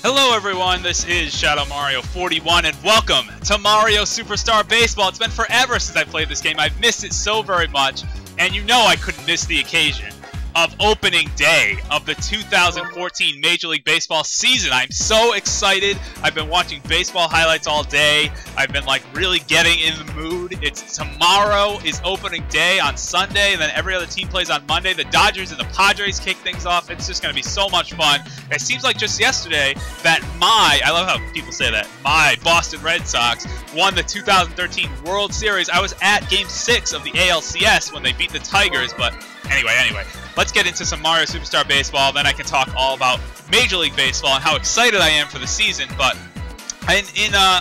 Hello everyone, this is ShadowMario41 and welcome to Mario Superstar Baseball. It's been forever since I played this game. I've missed it so very much, and you know I couldn't miss the occasion of opening day of the 2014 Major League Baseball season. I'm so excited. I've been watching baseball highlights all day. I've been like really getting in the mood. Tomorrow is opening day on Sunday, and then every other team plays on Monday. The Dodgers and the Padres kick things off. It's just going to be so much fun. It seems like just yesterday that I love how people say that, my Boston Red Sox won the 2013 World Series. I was at Game 6 of the ALCS when they beat the Tigers, but anyway, let's get into some Mario Superstar Baseball. Then I can talk all about Major League Baseball and how excited I am for the season. But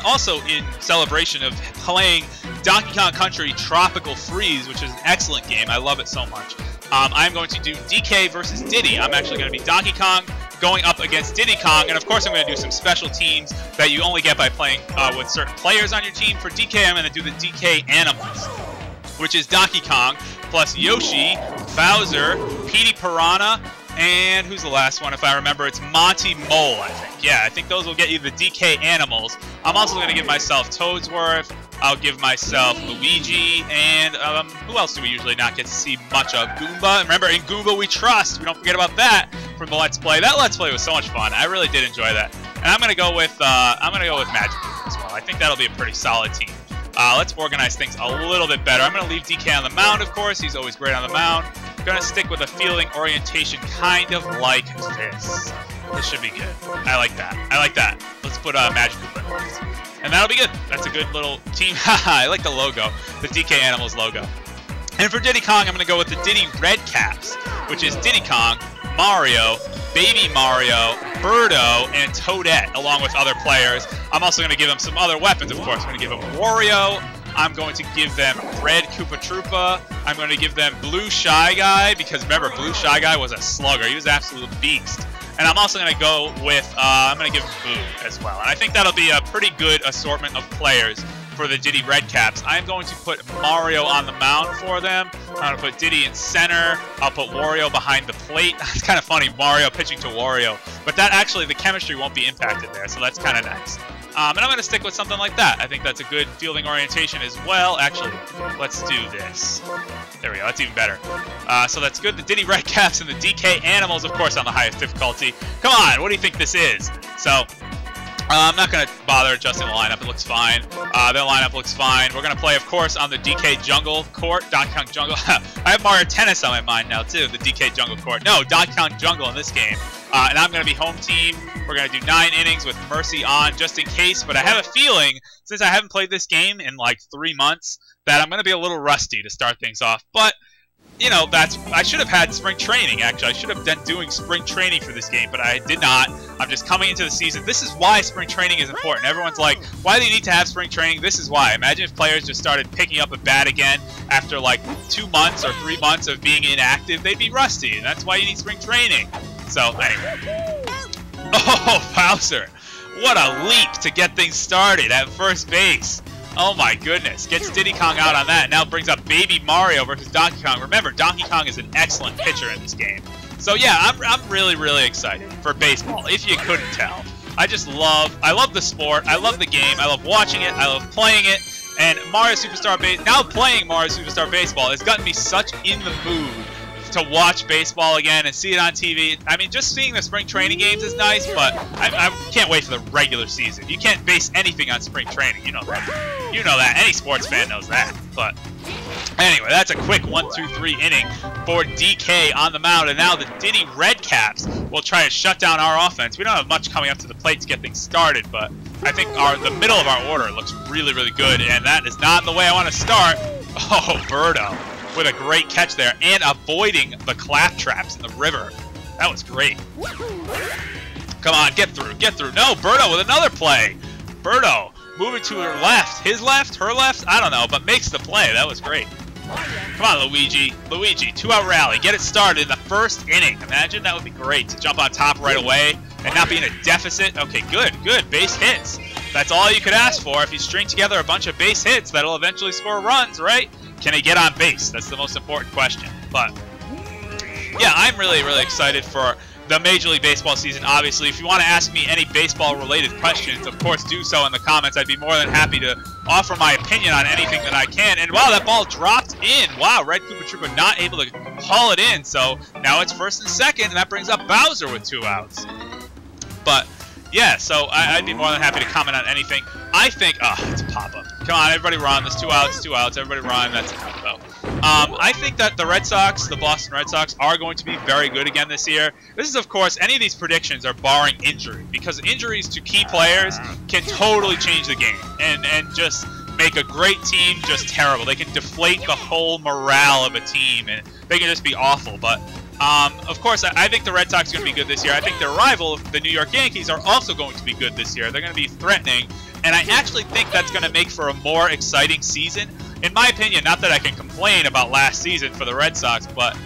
also in celebration of playing Donkey Kong Country Tropical Freeze, which is an excellent game. I love it so much. I'm going to do DK versus Diddy. I'm actually going to be Donkey Kong going up against Diddy Kong, and of course I'm going to do some special teams that you only get by playing with certain players on your team. For DK, I'm going to do the DK Animals, which is Donkey Kong plus Yoshi, Bowser, Petey Piranha, and who's the last one? If I remember, it's Monty Mole, I think. Yeah, I think those will get you the DK Animals. I'm also going to give myself Toadsworth. I'll give myself Luigi, and who else do we usually not get to see much of? Goomba. Remember, in Goomba we trust. We don't forget about that from the Let's Play. That Let's Play was so much fun. I really did enjoy that. And I'm going to go with Magic Koopa as well. I think that'll be a pretty solid team. Let's organize things a little bit better. I'm going to leave DK on the mound, of course. He's always great on the mound. I'm going to stick with a fielding orientation kind of like this. This should be good. I like that. Let's put Magic Koopa in this. And that'll be good. That's a good little team. I like the logo, the DK Animals logo. And for Diddy Kong, I'm going to go with the Diddy Red Caps, which is Diddy Kong, Mario, Baby Mario, Birdo, and Toadette, along with other players. I'm also going to give them some other weapons, of course. I'm going to give them Wario. I'm going to give them Red Koopa Troopa. I'm going to give them Blue Shy Guy, because remember, Blue Shy Guy was a slugger. He was an absolute beast. And I'm also going to go with, I'm going to give him Boo as well. And I think that'll be a pretty good assortment of players for the Diddy Red Caps. I'm going to put Mario on the mound for them. I'm going to put Diddy in center. I'll put Wario behind the plate. It's kind of funny, Mario pitching to Wario. But that actually, the chemistry won't be impacted there, so that's kind of nice. And I'm going to stick with something like that. I think that's a good fielding orientation as well. Actually, let's do this. There we go. That's even better. So that's good. The Diddy Red Caps and the DK Animals, of course, on the highest difficulty. Come on. What do you think this is? So I'm not going to bother adjusting the lineup. It looks fine. Their lineup looks fine. We're going to play, of course, on the DK Jungle Court. Donkey Kong Jungle. I have Mario Tennis on my mind now, too. The DK Jungle Court. No, Donkey Kong Jungle in this game. And I'm going to be home team. We're going to do 9 innings with Mercy on just in case. But I have a feeling, since I haven't played this game in like 3 months, that I'm going to be a little rusty to start things off. But, you know, I should have had spring training, actually. I should have been doing spring training for this game, but I did not. I'm just coming into the season. This is why spring training is important. Everyone's like, why do you need to have spring training? This is why. Imagine if players just started picking up a bat again after like 2 months or 3 months of being inactive. They'd be rusty, and that's why you need spring training. So, anyway. Oh, Bowser. What a leap to get things started at first base. Oh my goodness. Gets Diddy Kong out on that. Now brings up Baby Mario versus Donkey Kong. Remember, Donkey Kong is an excellent pitcher in this game. So yeah, I'm really, really excited for baseball, if you couldn't tell. I love the sport. I love the game. I love watching it. I love playing it. And now playing Mario Superstar Baseball has gotten me such in the mood to watch baseball again and see it on TV. I mean, just seeing the spring training games is nice, but I can't wait for the regular season. You can't base anything on spring training. You know that. You know that. Any sports fan knows that. But anyway, that's a quick 1-2-3 inning for DK on the mound. And now the Diddy Red Caps will try to shut down our offense. We don't have much coming up to the plate to get things started, but I think the middle of our order looks really, really good. And that is not the way I want to start. Oh, Birdo with a great catch there and avoiding the clap traps in the river. That was great. Come on, get through, get through. No, Birdo with another play. Birdo moving to her left. His left, her left, I don't know, but makes the play. That was great. Come on, Luigi. Luigi, 2-out rally. Get it started in the first inning. Imagine that would be great to jump on top right away and not be in a deficit. Okay, good, good. Base hits. That's all you could ask for. If you string together a bunch of base hits, that'll eventually score runs, right? Can he get on base? That's the most important question. But yeah, I'm really, really excited for the Major League Baseball season, obviously. If you want to ask me any baseball-related questions, of course, do so in the comments. I'd be more than happy to offer my opinion on anything that I can. And wow, that ball dropped in. Wow, Red Koopa Troopa not able to haul it in. So now it's first and second, and that brings up Bowser with 2 outs. But yeah, so I'd be more than happy to comment on anything. I think, it's a pop-up. Come on, everybody run. There's 2 outs, 2 outs. Everybody run. That's enough, though. I think that the Red Sox, the Boston Red Sox, are going to be very good again this year. This is, of course, any of these predictions are barring injury, because injuries to key players can totally change the game and just make a great team just terrible. They can deflate the whole morale of a team, and they can just be awful. But of course, I think the Red Sox are going to be good this year. I think their rival, the New York Yankees, are also going to be good this year. They're going to be threatening, and I actually think that's going to make for a more exciting season. In my opinion, not that I can complain about last season for the Red Sox, but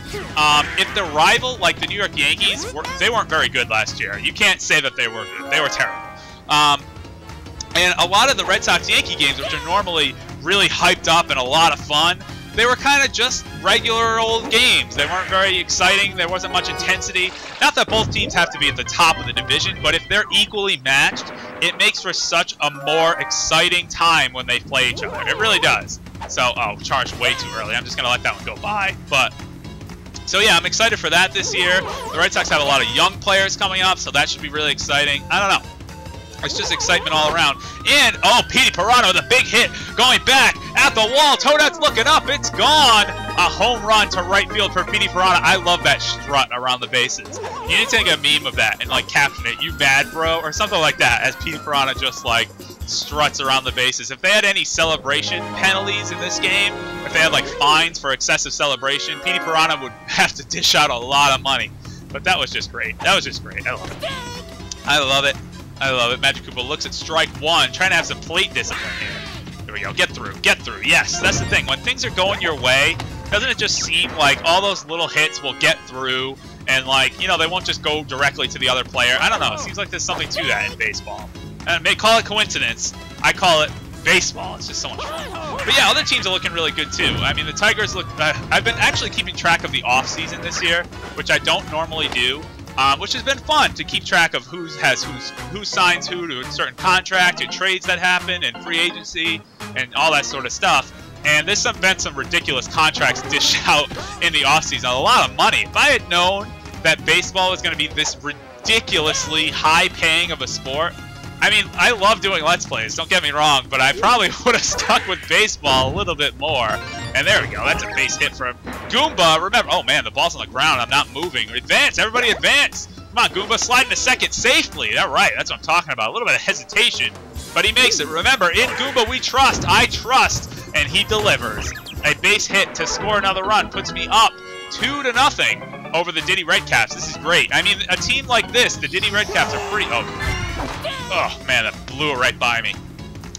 if the rival, like the New York Yankees, they weren't very good last year. You can't say that they were good. They were terrible. And a lot of the Red Sox-Yankee games, which are normally really hyped up and a lot of fun, they were kind of just regular old games. They weren't very exciting. There wasn't much intensity. Not that both teams have to be at the top of the division, but if they're equally matched, it makes for such a more exciting time when they play each other. It really does. So, charged way too early. I'm just going to let that one go by. But, so yeah, I'm excited for that this year. The Red Sox have a lot of young players coming up, so that should be really exciting. I don't know. It's just excitement all around. And, Petey Pirano with a big hit going back at the wall. Toadette's looking up. It's gone. A home run to right field for Petey Pirano. I love that strut around the bases. You need to take a meme of that and, like, caption it, "You bad, bro," or something like that, as Petey Pirano just, like, struts around the bases. If they had any celebration penalties in this game, if they had, like, fines for excessive celebration, Petey Pirano would have to dish out a lot of money. But that was just great. That was just great. I love it. I love it. I love it. Magic Koopa looks at strike one, trying to have some plate discipline here. There we go. Get through. Get through. Yes, that's the thing. When things are going your way, doesn't it just seem like all those little hits will get through and, like, you know, they won't just go directly to the other player? I don't know. It seems like there's something to that in baseball. And may call it coincidence. I call it baseball. It's just so much fun. But yeah, other teams are looking really good too. I mean, the Tigers look... I've been actually keeping track of the off-season this year, which I don't normally do. Which has been fun to keep track of who signs who to a certain contract, who trades that happen, and free agency, and all that sort of stuff. And there's been some ridiculous contracts dished out in the offseason, a lot of money. If I had known that baseball was going to be this ridiculously high-paying of a sport, I mean, I love doing Let's Plays, don't get me wrong, but I probably would have stuck with baseball a little bit more. And there we go, that's a base hit from Goomba. Remember, oh man, the ball's on the ground, I'm not moving. Advance, everybody advance. Come on, Goomba, slide into second safely. All right, that's what I'm talking about. A little bit of hesitation, but he makes it. Remember, in Goomba we trust, I trust, and he delivers. A base hit to score another run puts me up 2-0 over the Diddy Redcaps. This is great. I mean, a team like this, the Diddy Redcaps are pretty... Oh, man, that blew it right by me.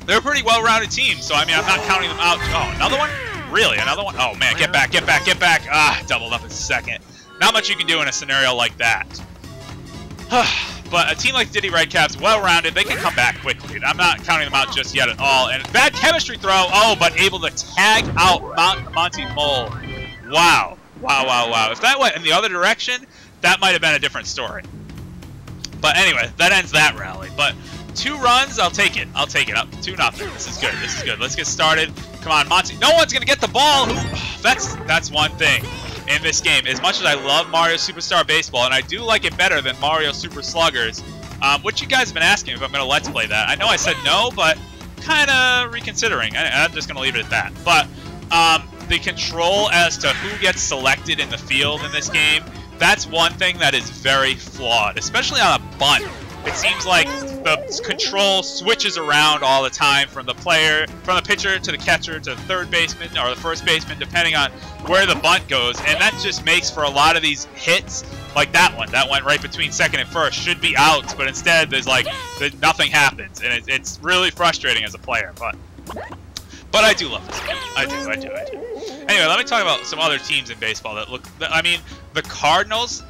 They're a pretty well-rounded team, so, I mean, I'm not counting them out. Oh, another one? Really? Another one? Oh, man, get back, get back, get back. Ah, doubled up in second. Not much you can do in a scenario like that. But a team like Diddy Redcaps, well-rounded, they can come back quickly. I'm not counting them out just yet at all. And bad chemistry throw. Oh, but able to tag out Monty Mole. Wow. Wow, wow, wow. If that went in the other direction, that might have been a different story. But anyway, that ends that rally. But 2 runs, I'll take it. I'll take it up 2-0. This is good. This is good. Let's get started. Come on, Monty. No one's gonna get the ball. That's one thing in this game. As much as I love Mario Superstar Baseball, and I do like it better than Mario Super Sluggers, which you guys have been asking if I'm gonna Let's Play that. I know I said no, but kind of reconsidering. I'm just gonna leave it at that. But the control as to who gets selected in the field in this game, that's one thing that is very flawed, especially on a bunt. It seems like the control switches around all the time from the pitcher to the catcher to the third baseman or the first baseman, depending on where the bunt goes. And that just makes for a lot of these hits, like that one. That went right between second and first, should be outs, but instead nothing happens. And it's really frustrating as a player. But I do love this game. I do. Anyway, let me talk about some other teams in baseball that look... I mean, the Cardinals...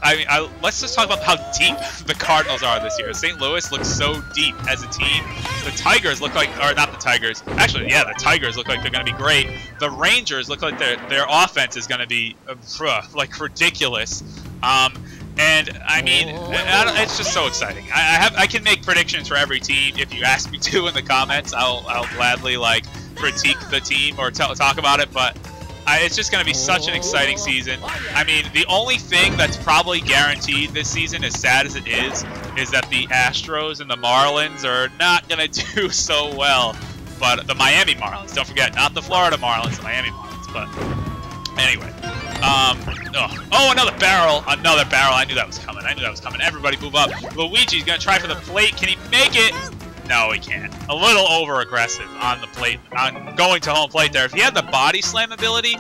let's just talk about how deep the Cardinals are this year. St. Louis looks so deep as a team. The Tigers look like... Or not the Tigers. Actually, yeah, the Tigers look like they're going to be great. The Rangers look like their offense is going to be, like, ridiculous. And I mean, it's just so exciting. I can make predictions for every team if you ask me to in the comments. I'll gladly like critique the team or talk about it, but it's just going to be such an exciting season. I mean, the only thing that's probably guaranteed this season, as sad as it is that the Astros and the Marlins are not going to do so well. But the Miami Marlins, don't forget, not the Florida Marlins, the Miami Marlins. But anyway. Oh, another barrel. Another barrel. I knew that was coming. Everybody move up. Luigi's going to try for the plate. Can he make it? No, he can't. A little over-aggressive on the plate, on going to home plate there. If he had the body slam ability,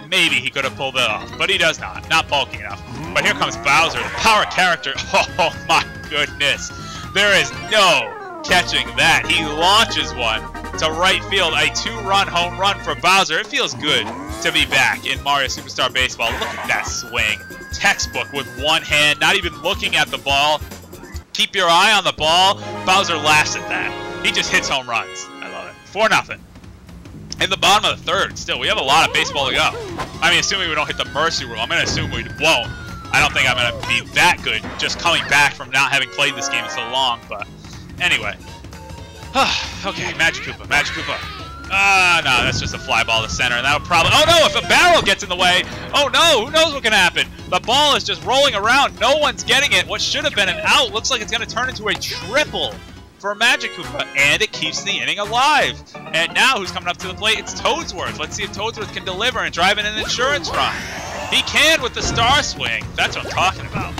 maybe he could have pulled it off. But he does not. Not bulky enough. But here comes Bowser, the power character. Oh, my goodness. There is no catching that. He launches one to right field. A 2-run home run for Bowser. It feels good to be back in Mario Superstar Baseball. Look at that swing. Textbook with one hand, not even looking at the ball. Keep your eye on the ball. Bowser laughs at that. He just hits home runs. I love it. 4-0. In the bottom of the third, still, we have a lot of baseball to go. I mean, assuming we don't hit the mercy rule. I'm going to assume we won't. I don't think I'm going to be that good just coming back from not having played this game so long, but anyway. Okay, Magic Koopa, Magic Koopa. No, that's just a fly ball to center, and that'll probably... Oh, no, if a barrel gets in the way... Oh, no, who knows what can happen? The ball is just rolling around. No one's getting it. What should have been an out looks like it's going to turn into a triple for Magic Koopa, and it keeps the inning alive. And now, who's coming up to the plate? It's Toadsworth. Let's see if Toadsworth can deliver and drive in an insurance run. He can with the star swing. That's what I'm talking about.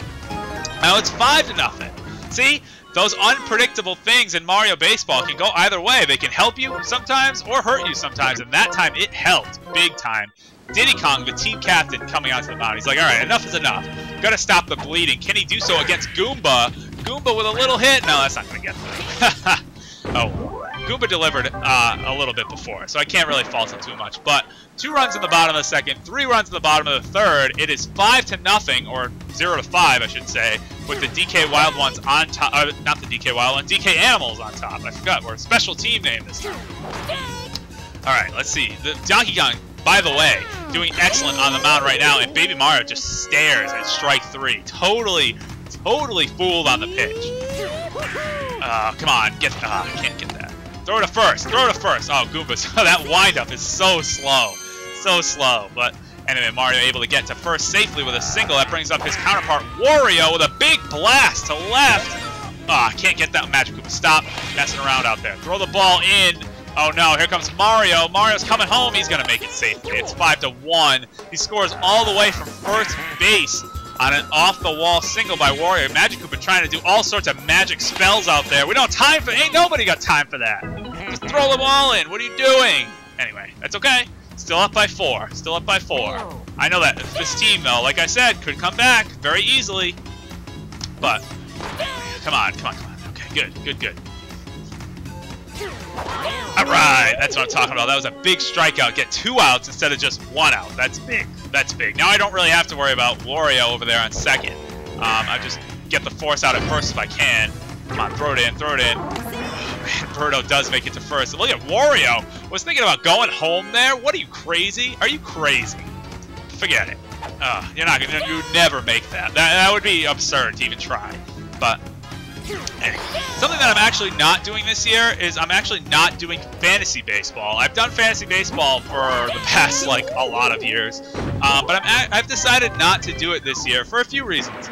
Now, it's 5-0. See? Those unpredictable things in Mario Baseball can go either way. They can help you sometimes or hurt you sometimes, and that time it helped big time. Diddy Kong, the team captain, coming onto the mound. He's like, all right, enough is enough. Gotta stop the bleeding. Can he do so against Goomba? Goomba with a little hit. No, that's not gonna get through. Oh, Goomba delivered a little bit before, so I can't really fault him too much. But 2 runs in the bottom of the second, 3 runs in the bottom of the third. It is 5-0, or 0-5, I should say, with the DK Wild Ones on top. Not the DK Wild Ones, DK Animals on top. I forgot. We're a special team name this time. All right, let's see. The Donkey Kong, by the way, doing excellent on the mound right now, and Baby Mario just stares at strike 3. Totally fooled on the pitch. Come on, I can't get that. Throw it to first. Oh, Goombas. That windup is so slow. But anyway, Mario able to get to first safely with a single. That brings up his counterpart, Wario, with a big blast to left. Can't get that. Magic Koopa. Stop messing around out there. Throw the ball in. Oh no, here comes Mario. Mario's coming home. He's going to make it safely. It's 5-1. He scores all the way from first base on an off-the-wall single by Wario. Magic Koopa trying to do all sorts of magic spells out there. We don't have time for... Ain't nobody got time for that. Just throw the ball in. What are you doing? Anyway, that's okay. Still up by 4. I know that this team, though, like I said, could come back very easily. But, come on. Okay, good. All right, that's what I'm talking about. That was a big strikeout. Get 2 outs instead of just 1 out. That's big. Now I don't really have to worry about Wario over there on second. I just get the force out at first if I can. Come on, throw it in. Oh, man, Birdo does make it to first. Look at Wario. Was thinking about going home there. What are you, crazy? Are you crazy? Forget it. You'd never make that. That would be absurd to even try. But anyway, something that I'm actually not doing this year is I'm actually not doing fantasy baseball. I've done fantasy baseball for the past, a lot of years. But I've decided not to do it this year for a few reasons.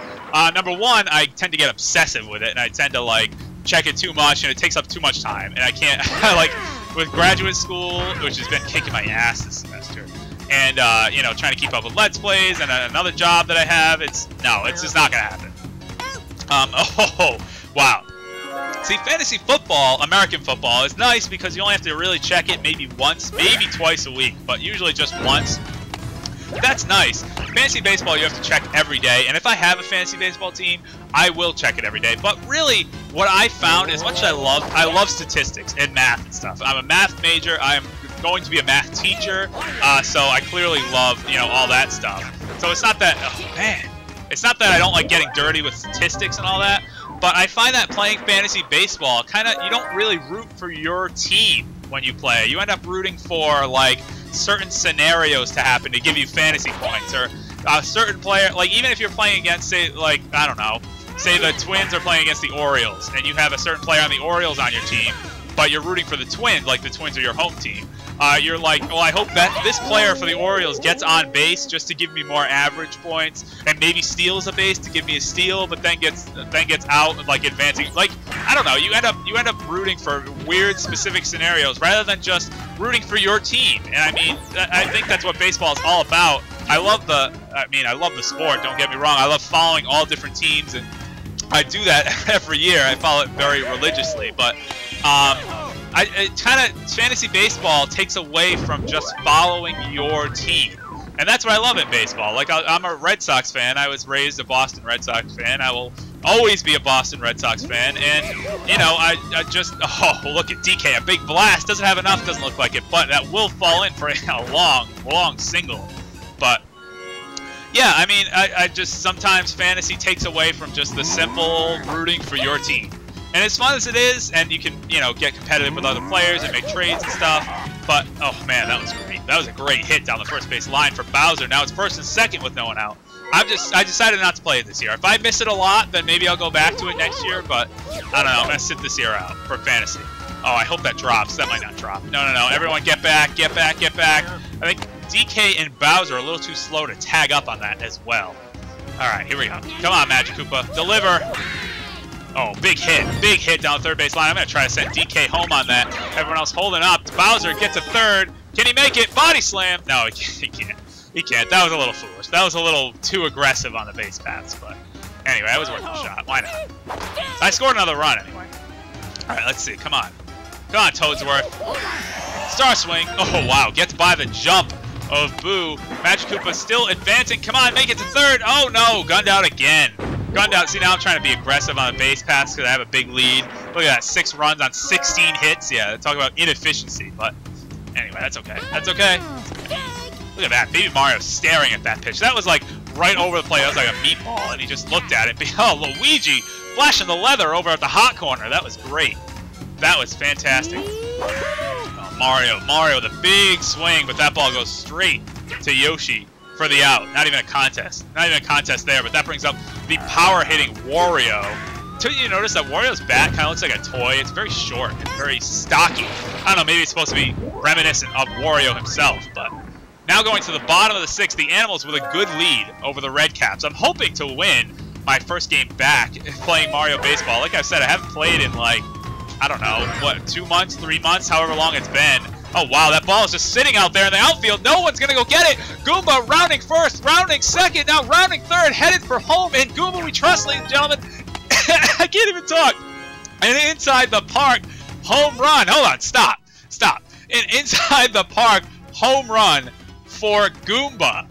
Number one, I tend to get obsessive with it, and I tend to, check it too much, and it takes up too much time. And I can't, with graduate school, which has been kicking my ass this semester, and, trying to keep up with Let's Plays and another job that I have, it's just not going to happen. Wow. See, fantasy football, American football, is nice because you only have to really check it maybe once, maybe twice a week, but usually just once. That's nice. Fantasy baseball, you have to check every day, and if I have a fantasy baseball team, I will check it every day. But really, what I found, as much as I love statistics and math and stuff. I'm a math major. I'm going to be a math teacher, so I clearly love, all that stuff. So it's not that, it's not that I don't like getting dirty with statistics and all that, but I find that playing fantasy baseball, you don't really root for your team when you play. You end up rooting for, certain scenarios to happen to give you fantasy points, or a certain player, like even if you're playing against, say, like, I don't know, say the Twins are playing against the Orioles, and you have a certain player on the Orioles on your team, but you're rooting for the Twins, like the Twins are your home team. You're like, well, I hope that this player for the Orioles gets on base just to give me more average points, and maybe steals a base to give me a steal, but then gets out, like advancing. Like, I don't know. You end up rooting for weird specific scenarios rather than just rooting for your team. And I mean, I think that's what baseball is all about. I love the sport. Don't get me wrong. I love following all different teams, and I do that every year. I follow it very religiously, but fantasy baseball takes away from just following your team. And that's what I love in baseball. Like, I'm a Red Sox fan. I was raised a Boston Red Sox fan. I will always be a Boston Red Sox fan. And, you know, I just, oh, look at DK, a big blast. Doesn't have enough, doesn't look like it, but that will fall in for a long single. But, yeah, I mean, I just, sometimes fantasy takes away from just the simple rooting for your team. And as fun as it is, and you can, you know, get competitive with other players and make trades and stuff, but, oh man, that was great. That was a great hit down the first base line for Bowser. Now it's first and second with no one out. I decided not to play it this year. If I miss it a lot, then maybe I'll go back to it next year, but I don't know. I'm going to sit this year out for fantasy. Oh, I hope that drops. That might not drop. No. Everyone get back, get back, get back. I think DK and Bowser are a little too slow to tag up on that as well. All right, here we go. Come on, Magic Koopa. Deliver. Oh, big hit down the third base line. I'm going to try to send DK home on that. Everyone else holding up. Bowser gets a third. Can he make it? Body slam. No, he can't. He can't. That was a little foolish. That was a little too aggressive on the base paths. But anyway, that was worth a shot. Why not? I scored another run anyway. All right, let's see. Come on. Come on, Toadsworth. Star swing. Oh, wow. Gets by the jump of Boo. Magic Koopa still advancing. Come on, make it to third. Oh, no. Gunned out again. Gunned out. See, now I'm trying to be aggressive on the base paths because I have a big lead. Look at that, 6 runs on 16 hits. Yeah, talk about inefficiency. But anyway, that's okay. That's okay. Look at that, Baby Mario staring at that pitch. That was like right over the plate. That was like a meatball, and he just looked at it. Oh, Luigi flashing the leather over at the hot corner. That was great. That was fantastic. Oh, Mario with a big swing, but that ball goes straight to Yoshi for the out. Not even a contest. Not even a contest there, but that brings up the power-hitting Wario. Until you notice that Wario's bat kind of looks like a toy. It's very short and very stocky. I don't know, maybe it's supposed to be reminiscent of Wario himself, but now going to the bottom of the 6th, the Animals with a good lead over the Red Caps. I'm hoping to win my first game back playing Mario Baseball. Like I said, I haven't played in like, I don't know, what, 2 months, 3 months, however long it's been. Oh, wow, that ball is just sitting out there in the outfield. No one's going to go get it. Goomba rounding first, rounding second, now rounding third, headed for home. And Goomba we trust, ladies and gentlemen. I can't even talk. And inside the park, home run. Hold on, stop. And inside the park, home run for Goomba.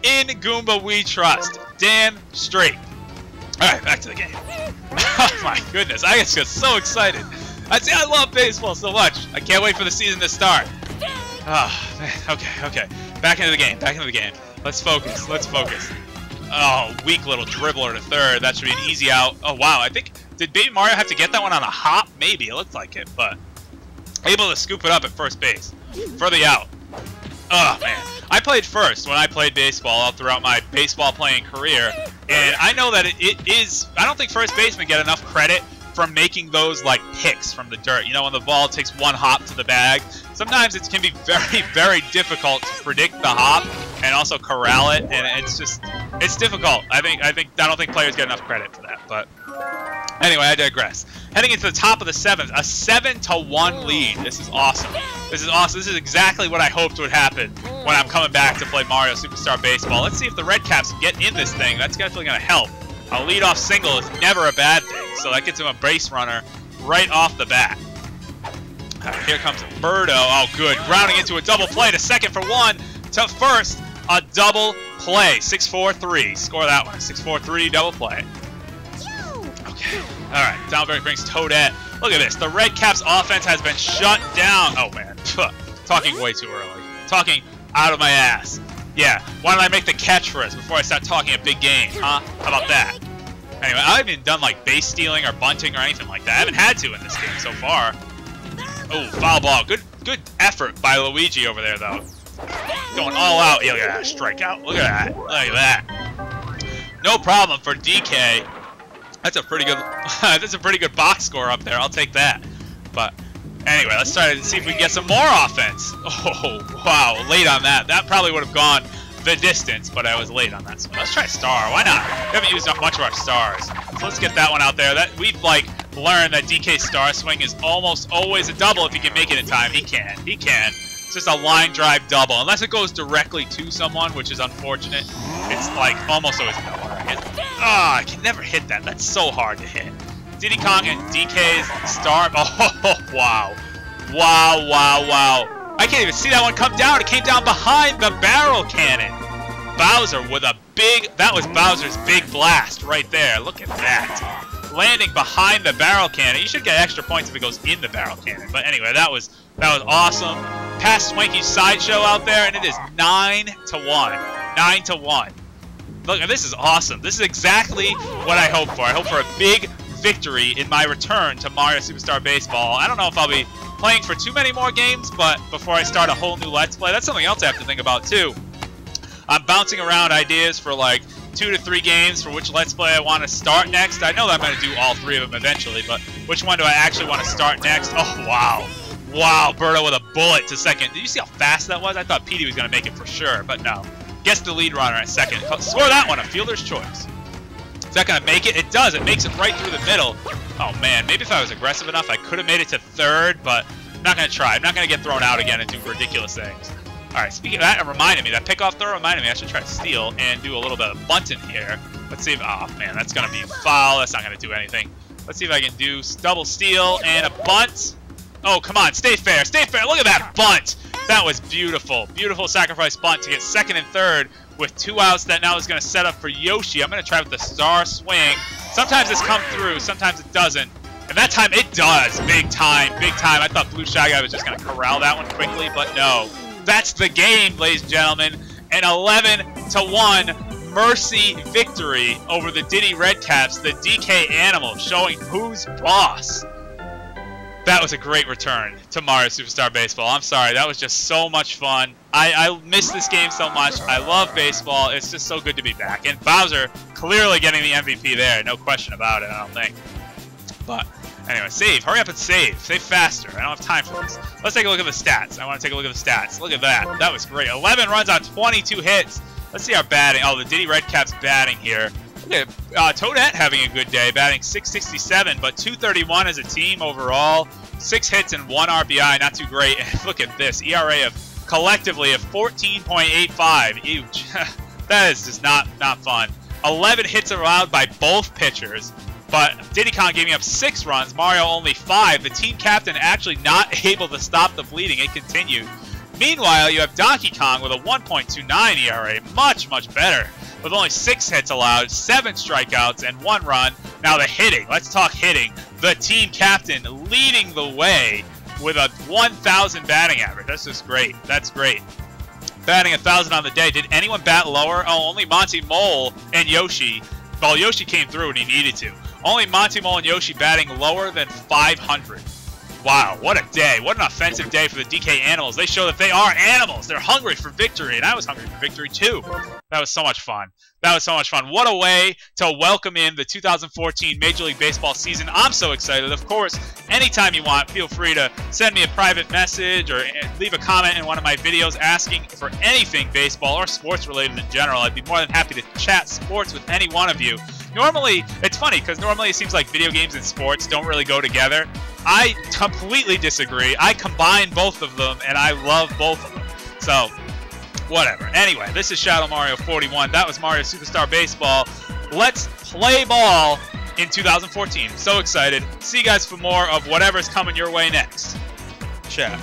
In Goomba we trust. Damn straight. All right, back to the game. Oh my goodness, I just get so excited. I love baseball so much. I can't wait for the season to start. Oh, man. Okay. Back into the game. Let's focus. Oh, weak little dribbler to third. That should be an easy out. Oh, wow. I think, did Baby Mario have to get that one on a hop? Maybe. It looked like it, but able to scoop it up at first base for the out. Oh, man. I played first when I played baseball all throughout my baseball playing career, and I know that it is, I don't think first basemen get enough credit for making those like picks from the dirt. You know, when the ball takes one hop to the bag, sometimes it can be very, very difficult to predict the hop and also corral it, and it's difficult. I don't think players get enough credit for that, but anyway, I digress. Heading into the top of the 7th, a 7-1 lead. This is awesome. This is exactly what I hoped would happen when I'm coming back to play Mario Superstar Baseball. Let's see if the Red Caps can get in this thing. That's definitely going to help. A leadoff single is never a bad thing, so that gets him a base runner right off the bat. Here comes Birdo. Oh, good. Grounding into a double play to second for 1. To first, a double play. 6-4-3. Score that one. 6-4-3 double play. Okay. All right. Downberg brings Toadette. Look at this. The Red Caps offense has been shut down. Oh, man. Talking way too early. Talking out of my ass. Yeah, why don't I make the catch for us before I start talking a big game, huh? How about that? Anyway, I haven't even done like base stealing or bunting or anything like that. I haven't had to in this game. so far. Oh, foul ball. Good effort by Luigi over there, though. Going all out. Yeah, look at that strikeout. Look at that. Look at that. No problem for DK. That's a pretty good. That's a pretty good box score up there. I'll take that. But anyway, let's try to see if we can get some more offense. Oh wow, late on that. That probably would have gone the distance, but I was late on that. So let's try star. Why not? We haven't used up much of our stars, so let's get that one out there. That we've like learned that DK's star swing is almost always a double if he can make it in time. He can. He can. It's just a line drive double, unless it goes directly to someone, which is unfortunate. It's like almost always a double. I can never hit that. That's so hard to hit. Diddy Kong and DK's star. Oh, wow. Wow, wow, wow. I can't even see that one come down. It came down behind the barrel cannon. Bowser with a big, that was Bowser's big blast right there. Look at that. Landing behind the barrel cannon. You should get extra points if it goes in the barrel cannon. But anyway, that was awesome. Past Swanky's sideshow out there, and it is 9-1. 9-1. Look, this is awesome. This is exactly what I hope for. I hope for a big victory in my return to Mario Superstar Baseball. I don't know if I'll be playing for too many more games, but before I start a whole new Let's Play, that's something else I have to think about too. I'm bouncing around ideas for like 2 to 3 games for which Let's Play I want to start next. I know that I'm going to do all 3 of them eventually, but which one do I actually want to start next? Oh, wow. Wow, Berto with a bullet to second. Did you see how fast that was? I thought Petey was going to make it for sure, but no. Gets the lead runner at second. Score that one, a fielder's choice. Is that going to make it? It does. It makes it right through the middle. Oh, man. Maybe if I was aggressive enough, I could have made it to third, but I'm not going to try. I'm not going to get thrown out again and do ridiculous things. All right, speaking of that, it reminded me. That pickoff throw reminded me I should try to steal and do a little bit of bunting here. Let's see if... Oh, man, that's going to be a foul. That's not going to do anything. Let's see if I can do double steal and a bunt. Oh, come on. Stay fair. Stay fair. Look at that bunt. That was beautiful. Beautiful sacrifice bunt to get second and third with 2 outs. That now is going to set up for Yoshi. I'm going to try with the star swing. Sometimes it's come through. Sometimes it doesn't. And that time it does. Big time. Big time. I thought Blue Shy Guy was just going to corral that one quickly, but no. That's the game, ladies and gentlemen. An 11-1 mercy victory over the Diddy Redcaps, the DK Animals, showing who's boss. That was a great return to Mario Superstar Baseball. I'm sorry, that was just so much fun. I miss this game so much. I love baseball. It's just so good to be back. And Bowser clearly getting the MVP there. No question about it, I don't think. But anyway, save. Hurry up and save. Save faster. I don't have time for this. Let's take a look at the stats. I want to take a look at the stats. Look at that. That was great. 11 runs on 22 hits. Let's see our batting. Oh, the Diddy Redcaps batting here. Look at Toadette having a good day, batting .667, but .231 as a team overall. 6 hits and 1 RBI, not too great. And look at this, ERA of collectively of 14.85. Huge. That is just not fun. 11 hits allowed by both pitchers, but Diddy Kong giving up 6 runs, Mario only 5. The team captain actually not able to stop the bleeding. It continued. Meanwhile, you have Donkey Kong with a 1.29 ERA, much better. With only 6 hits allowed, 7 strikeouts, and 1 run. Now the hitting. Let's talk hitting. The team captain leading the way with a 1,000 batting average. That's just great. That's great. Batting 1,000 on the day. Did anyone bat lower? Oh, only Monty Mole and Yoshi. Well, Yoshi came through when he needed to. Only Monty Mole and Yoshi batting lower than 500. Wow, what a day. What an offensive day for the DK Animals. They show that they are animals. They're hungry for victory, and I was hungry for victory too. That was so much fun. That was so much fun. What a way to welcome in the 2014 Major League Baseball season. I'm so excited. Of course, anytime you want, feel free to send me a private message or leave a comment in one of my videos asking for anything baseball or sports related in general. I'd be more than happy to chat sports with any one of you. Normally, it's funny because normally it seems like video games and sports don't really go together. I completely disagree. I combine both of them, and I love both of them. So, whatever. Anyway, this is Shadow Mario 41. That was Mario Superstar Baseball. Let's play ball in 2014. So excited. See you guys for more of whatever's coming your way next. Ciao.